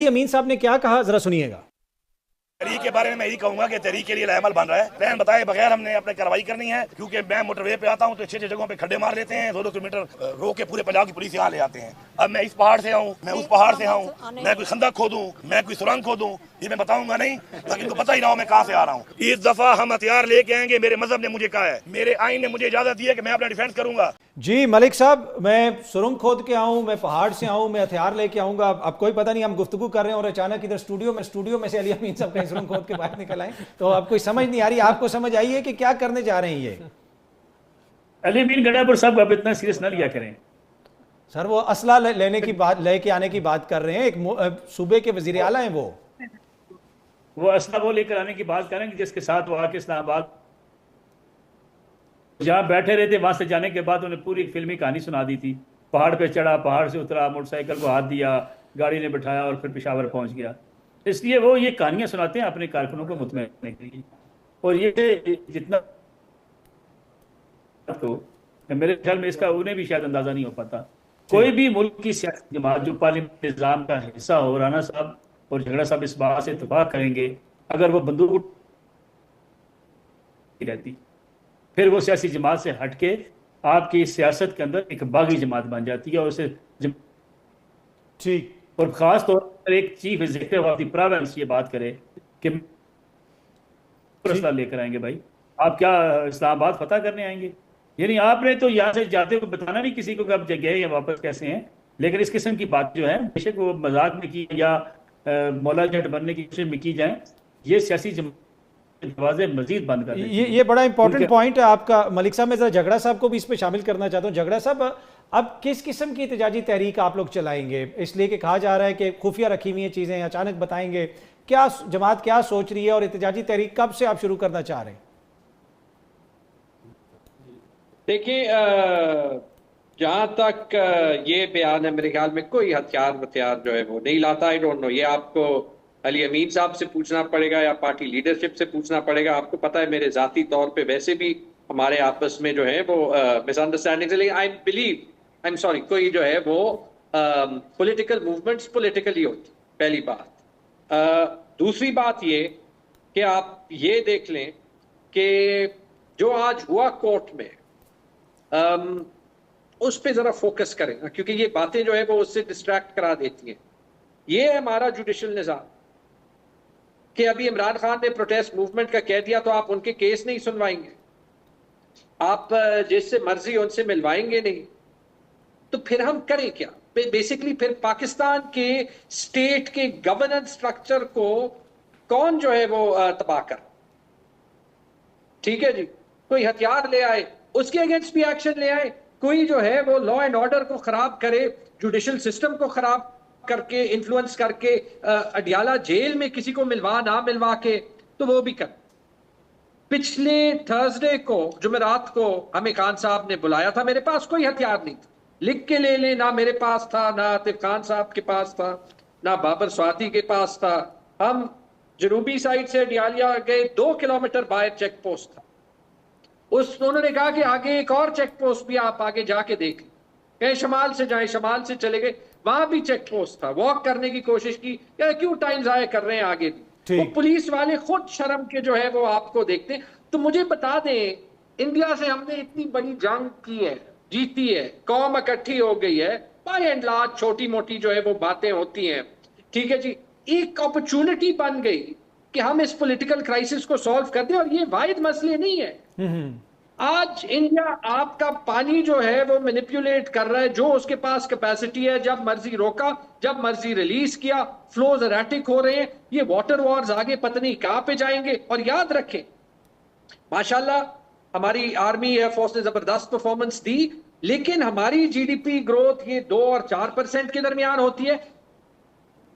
अली अमीन साहब ने क्या कहा, जरा सुनिएगा। तहरीक के बारे में मैं यही कहूंगा कि तहरीक के लिए अमल बन रहा है। प्लान बताए बगैर हमने अपने कार्रवाई करनी है, क्योंकि मैं मोटरवे पे आता हूँ तो अच्छी अच्छी जगहों पे खड्डे मार लेते हैं, 2-2 किलोमीटर रोक के पूरे पंजाब की पुलिस यहाँ ले आते हैं। अब मैं इस पहाड़ से आऊँ, मैं उस पहाड़ से आऊँ, मैं कोई खंदक खोदूं, मैं कोई सुरंग खोदूं, ये मैं बताऊंगा नहीं, ताकि इनको पता ही ना हो मैं कहाँ से आ रहा हूँ। इस दफा हम हथियार लेके आएंगे, मेरे मजहब ने मुझे कहा है, मेरे आइन ने मुझे इजाजत दी है कि मैं अपना डिफेंस करूंगा। जी मलिक साहब, मैं सुरंग खोद के आऊँ, मैं पहाड़ से आऊँ, मैं हथियार लेके आऊँगा। अब कोई पता नहीं, हम गुफ्तगू कर रहे हैं और अचानक इधर स्टूडियो में से अली अमीन साहब कहीं सुरंग खोद के बाहर निकल आए, तो आपको समझ नहीं आ रही। आपको समझ आई है कि क्या करने जा रहे हैं ये? अली अमीन गंडापुर साहब आप इतना सीरियस ना लिया करें सर। वो असला लेने की बात, लेके आने की बात कर रहे हैं, एक सूबे के वजीर आला हैं वो असला वो लेकर आने की बात करेंगे जिसके साथ वो आके इस्लामाबाद जहाँ बैठे रहे थे, वहां से जाने के बाद उन्हें पूरी फिल्मी कहानी सुना दी थी। पहाड़ पे चढ़ा, पहाड़ से उतरा, मोटरसाइकिल को हाथ दिया, गाड़ी ने बिठाया और फिर पेशावर पहुंच गया। इसलिए वो ये कहानियां सुनाते हैं अपने कारकुनों को मुतमईन करने के लिए। और ये जितना तो मेरे ख्याल में इसका उन्हें भी शायद अंदाजा नहीं हो पाता। कोई भी मुल्क की सियासी जमात जो पार्लियामेंट निज़ाम का हिस्सा हो, राना साहब और झगड़ा साहब इस बात से इत्तेफाक करेंगे, अगर वो बंदूक रहती फिर वो सियासी जमात से हटके आपकी सियासत के अंदर एक बागी जमात बन जाती है। और उसे ठीक, और खास तौर पर एक chief executive of the province ये बात करे कि फैसला लेकर आएंगे। भाई आप क्या इस्लामाबाद फतह करने आएंगे? यानी आपने तो यहाँ से जाते हुए बताना नहीं किसी को कि आप गए या वापस कैसे हैं। लेकिन इस किस्म की बात जो है, बेशक वो मजाक में की या मौला जट बनने की कोशिश में की जाए, ये सियासी दरवाजे मजीद बंद कर ये बड़ा इंपॉर्टेंट पॉइंट है आपका मलिक साहब। मैं जरा झगड़ा साहब को भी इस पे शामिल करना चाहता हूँ। झगड़ा साहब, अब किस किस्म की एहतजाजी तहरीक आप लोग चलाएंगे? इसलिए कि कहा जा रहा है कि खुफिया रखी हुई चीजें अचानक बताएंगे, क्या जमात क्या सोच रही है और एहतजाजी तहरीक कब से आप शुरू करना चाह रहे हैं? देखिए, जहाँ तक ये बयान है, मेरे ख्याल में कोई हथियार जो है वो नहीं लाता। आई डोंट नो, ये आपको अली अमीन साहब से पूछना पड़ेगा या पार्टी लीडरशिप से पूछना पड़ेगा। आपको पता है मेरे जाती तौर पे वैसे भी हमारे आपस में जो है वो मिसअंडरस्टैंडिंग है। आई एम सॉरी, कोई जो है वो पॉलिटिकल मूवमेंट्स पॉलिटिकली होती, पहली बात। दूसरी बात ये कि आप ये देख लें कि जो आज हुआ कोर्ट में, उस पे जरा फोकस करें, क्योंकि ये बातें जो है वो उससे डिस्ट्रैक्ट करा देती हैं। ये है हमारा जुडिशल निज़ाम कि अभी इमरान खान ने प्रोटेस्ट मूवमेंट का कह दिया तो आप उनके केस नहीं सुनवाएंगे, आप जिससे मर्जी उनसे मिलवाएंगे नहीं, तो फिर हम करें क्या? बेसिकली फिर पाकिस्तान के स्टेट के गवर्नेंस स्ट्रक्चर को कौन जो है वो तबाह कर? ठीक है जी, कोई हथियार ले आए, उसके अगेंस्ट भी एक्शन ले आए। कोई जो है वो लॉ एंड ऑर्डर को खराब करे, जुडिशल सिस्टम को खराब करके, इन्फ्लुएंस करके, अडियाला जेल में किसी को मिलवा ना मिलवा के, तो वो भी कर। पिछले थर्सडे को, जुमेरात को, हमें खान साहब ने बुलाया था, मेरे पास कोई हथियार नहीं था, लिख के ले ले, ना मेरे पास था, ना आतिफ खान साहब के पास था, ना बाबर स्वाति के पास था। हम जनूबी साइड से अडियाला गए, 2 किलोमीटर बाहर चेक पोस्ट था। उन्होंने कहा कि आगे एक और चेक पोस्ट भी आप आगे जाके देख लें, कहीं शमाल से जाए, शमाल से चले गए, वहां भी चेक पोस्ट था। वॉक करने की कोशिश की, या क्यों टाइम जाया कर रहे हैं आगे भी। वो पुलिस वाले खुद शर्म के जो है वो आपको देखते हैं। तो मुझे बता दें, इंडिया से हमने इतनी बड़ी जंग की है, जीती है, कौम इकट्ठी हो गई है, बाय एंड लार्ज छोटी मोटी जो है वो बातें होती हैं, ठीक है जी। एक अपॉर्चुनिटी बन गई कि हम इस पॉलिटिकल क्राइसिस को सॉल्व कर दें, और ये वाहिद मसले नहीं है। आज इंडिया आपका पानी जो है वो मैनिपुलेट कर रहा है, जो उसके पास कैपेसिटी है, जब मर्जी रोका, जब मर्जी रिलीज किया, फ्लोज एरेटिक हो रहे हैं। ये वाटर वॉर्स आगे पता नहीं कहां पे जाएंगे। और याद रखें, माशाल्लाह हमारी आर्मी एयरफोर्स ने जबरदस्त परफॉर्मेंस दी, लेकिन हमारी जीडीपी ग्रोथ ये 2 और 4% के दरमियान होती है।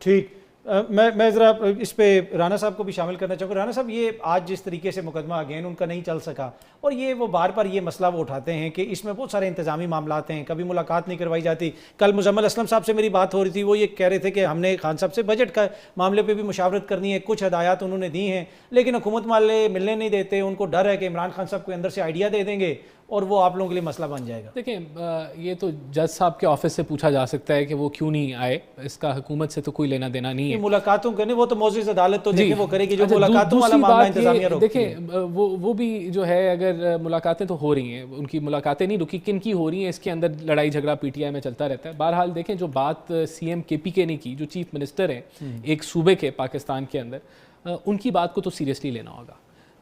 ठीक, मैं ज़रा इस पे राना साहब को भी शामिल करना चाहूँगा। राना साहब, ये आज जिस तरीके से मुकदमा अगेन उनका नहीं चल सका, और ये वो बार बार ये मसला वो उठाते हैं कि इसमें बहुत सारे इंतजामी मामलात हैं, कभी मुलाकात नहीं करवाई जाती। कल मुजम्मल असलम साहब से मेरी बात हो रही थी, वो ये कह रहे थे कि हमने खान साहब से बजट का मामले पर भी मुशावरत करनी है, कुछ हदायत उन्होंने दी हैं, लेकिन हुकूमत वाले मिलने नहीं देते। उनको डर है कि इमरान खान साहब को अंदर से आइडिया दे देंगे اور وہ آپ لوگوں کے لیے مسئلہ بن جائے گا؟ دیکھیں یہ تو جج صاحب کے آفس سے پوچھا جا سکتا ہے کہ وہ کیوں نہیں آئے، اس کا حکومت سے تو کوئی لینا دینا نہیں ہے. ملاقاتوں کرنے وہ تو معزز عدالت تو دیکھیں وہ کرے گی، جو ملاقاتوں والا معاملہ انتظامیہ روکتی ہے. دیکھیں وہ بھی جو ہے اگر ملاقاتیں تو ہو رہی ہیں، ان کی ملاقاتیں نہیں رکی، کن کی ہو رہی ہیں اس کے اندر لڑائی جھگڑا پی ٹی آئی میں چلتا رہتا ہے. بہرحال دیکھیں جو بات سی ایم کے پی کے نے کی، جو چیف منسٹر ہیں ایک صوبے کے پاکستان کے اندر، ان کی بات کو تو سیریسلی لینا ہوگا.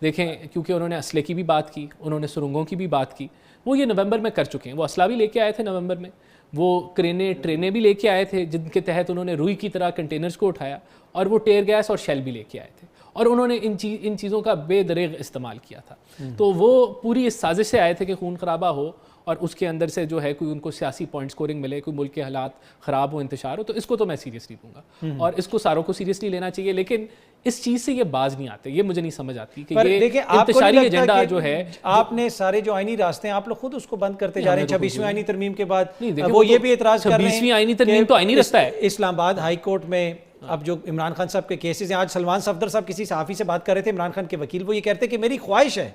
دیکھیں کیونکہ انہوں نے اسلحے کی بھی بات کی، انہوں نے سرنگوں کی بھی بات کی، وہ یہ نومبر میں کر چکے ہیں. وہ اسلحہ بھی لے کے آئے تھے نومبر میں، وہ ٹرینیں بھی لے کے آئے تھے جن کے تحت انہوں نے روئی کی طرح کنٹینرز کو اٹھایا، اور وہ ٹیئر گیس اور شیل بھی لے کے آئے تھے، اور انہوں نے ان چیزوں کا بے دریغ استعمال کیا تھا. تو وہ پوری اس سازش سے آئے تھے کہ خون خرابہ ہو اور اس کے اندر سے جو ہے کوئی ان کو سیاسی پوائنٹ سکورنگ ملے، کوئی ملک کے حالات خراب ہو، انتشار ہو. تو اس کو تو میں سیریسلی لوں گا اور اس کو ساروں کو سیریسلی لینا چاہیے. لیکن اس چیز سے یہ باز نہیں آتے، یہ مجھے نہیں سمجھ آتی کہ یہ انتشاری ایجنڈا جو ہے، آپ نے سارے جو آئینی راستے ہیں آپ لوگ خود اس کو بند کرتے جا رہے ہیں. 26ویں آئینی ترمیم کے بعد وہ یہ بھی اعتراض کر رہے ہیں 26ویں آئینی ترمیم تو آئینی رستہ ہے. اسلام آباد ہائی کورٹ میں اب جو عمران خان صاحب کے کیسز ہیں، آج سلمان صفدر صاحب کسی صحافی سے بات کر رہے تھے، عمران خان کے وکیل، وہ یہ کہتے ہیں کہ میری خواہش ہے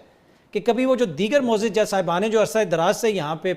کہ کبھی وہ جو دیگر معزز جج صاحبان ہیں جو عرصہ دراز سے یہاں پہ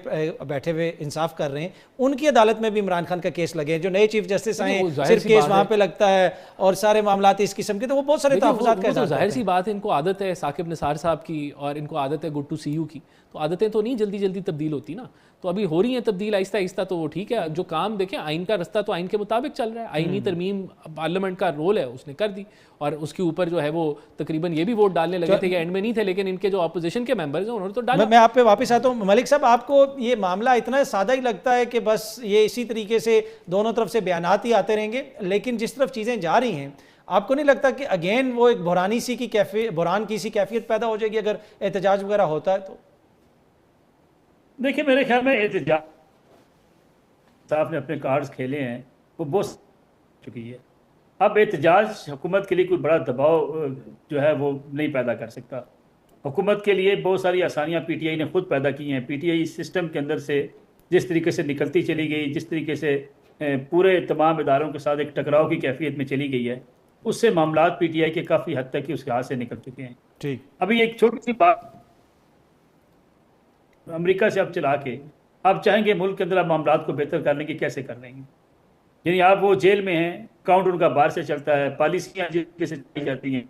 بیٹھے ہوئے انصاف کر رہے ہیں، ان کی عدالت میں بھی عمران خان کا کیس لگے. جو نئے چیف جسٹس آئے ہیں صرف کیس وہاں پہ لگتا ہے اور سارے معاملات اس قسم کے، تو وہ بہت سارے تحفظات کا اظہار. ظاہر سی بات ہے ان کو عادت ہے ثاقب نثار صاحب کی، اور ان کو عادت ہے گڈ ٹو سی یو کی، تو عادتیں تو نہیں جلدی تبدیل ہوتی نا. تو ابھی ہو رہی ہیں تبدیل آہستہ آہستہ، تو وہ ٹھیک ہے. جو کام دیکھیں آئین کا رستہ تو آئین کے مطابق چل رہا ہے. آئینی ترمیم پارلیمنٹ کا رول ہے، اس نے کر دی، اور اس کے اوپر جو ہے وہ تقریباً یہ بھی ووٹ ڈالنے لگے تھے کہ اینڈ میں نہیں تھے، لیکن ان کے جو اپوزیشن کے ممبرز ہیں انہوں نے تو ڈالا. میں آپ پہ واپس آتا ہوں. ملک صاحب، آپ کو یہ معاملہ اتنا سادہ ہی لگتا ہے کہ بس یہ اسی طریقے سے دونوں طرف سے بیانات ہی آتے رہیں گے، لیکن جس طرف چیزیں جا رہی ہیں آپ کو نہیں لگتا کہ اگین وہ ایک بحران کی سی کیفیت پیدا ہو جائے گی اگر احتجاج وغیرہ ہوتا ہے؟ تو دیکھیں میرے خیال میں احتجاج صاحب نے اپنے کارڈز کھیلے ہیں، وہ بہت چکی ہے. اب احتجاج حکومت کے لیے کوئی بڑا دباؤ جو ہے وہ نہیں پیدا کر سکتا. حکومت کے لیے بہت ساری آسانیاں پی ٹی آئی نے خود پیدا کی ہیں. پی ٹی آئی سسٹم کے اندر سے جس طریقے سے نکلتی چلی گئی، جس طریقے سے پورے تمام اداروں کے ساتھ ایک ٹکراؤ کی کیفیت میں چلی گئی ہے، اس سے معاملات پی ٹی آئی کے کافی حد تک ہی اس کے ہاتھ سے نکل چکے ہیں. ٹھیک. ابھی ایک چھوٹی سی بات امریکہ سے اب چلا کے آپ چاہیں گے ملک کے اندر آپ معاملات کو بہتر کرنے کی کیسے کر رہے ہیں؟ یعنی آپ وہ جیل میں ہیں، اکاؤنٹ ان کا باہر سے چلتا ہے، پالیسیاں جس سے چلی جاتی ہیں،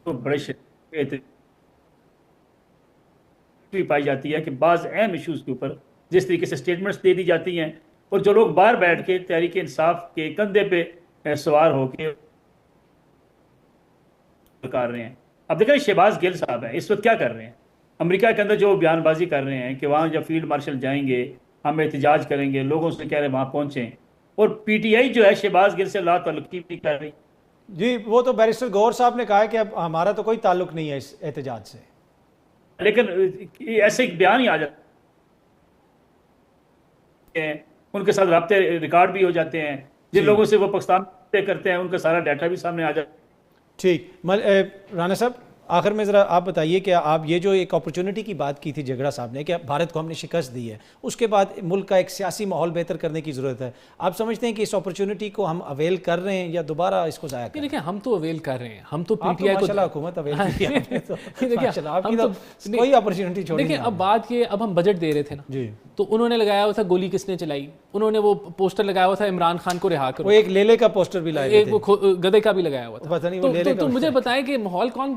تو بڑے پائی جاتی ہے کہ بعض اہم ایشوز کے اوپر جس طریقے سے سٹیٹمنٹس دے دی جاتی ہیں، اور جو لوگ باہر بیٹھ کے تحریک انصاف کے کندھے پہ سوار ہو کے کر رہے ہیں. اب دیکھیں شہباز گل صاحب ہیں اس وقت کیا کر رہے ہیں امریکہ کے اندر، جو بیان بازی کر رہے ہیں کہ وہاں جب فیلڈ مارشل جائیں گے ہم احتجاج کریں گے، لوگوں سے کہہ رہے ہیں وہاں پہنچیں، اور پی ٹی آئی جو ہے شہباز گل سے لا تعلقی نہیں کر رہی. جی وہ تو بیرسٹر گور صاحب نے کہا ہے کہ اب ہمارا تو کوئی تعلق نہیں ہے اس احتجاج سے، لیکن ایسے ایک بیان ہی آ جاتے ہیں، ان کے ساتھ رابطے ریکارڈ بھی ہو جاتے ہیں، جن لوگوں سے وہ پاکستان کرتے ہیں ان کا سارا ڈیٹا بھی سامنے آ جاتا ہے. ٹھیک. رانا صاحب آخر میں ذرا آپ بتائیے کہ آپ یہ جو ایک اپرچونٹی کی بات کی تھی جھگڑا صاحب نے کہ بھارت کو ہم نے شکست دی ہے، اس کے بعد ملک کا ایک سیاسی ماحول بہتر کرنے کی ضرورت ہے، آپ سمجھتے ہیں کہ اس اپرچونٹی کو ہم اویل کر رہے ہیں یا دوبارہ اس کو ضائع کر رہے ہیں؟ دیکھیں ہم تو اویل کر رہے ہیں، ہم تو پی ٹی آئی کو ماشاءاللہ حکومت اویل کی ہے، آپ کی تو کوئی اپرچونٹی چھوڑی نہیں. دیکھیں اب بات یہ، اب ہم بجٹ دے رہے تھے نا، جی تو انہوں نے لگایا ہوا تھا گولی کس نے چلائی، انہوں نے وہ پوسٹر لگایا ہوا تھا عمران خان کو رہا کرو، وہ ایک لیلے کا پوسٹر بھی لائے ایک وہ گدے کا بھی لگایا ہوا تھا. پتہ نہیں وہ لیلے کا. تو مجھے بتائیں کہ ماحول کون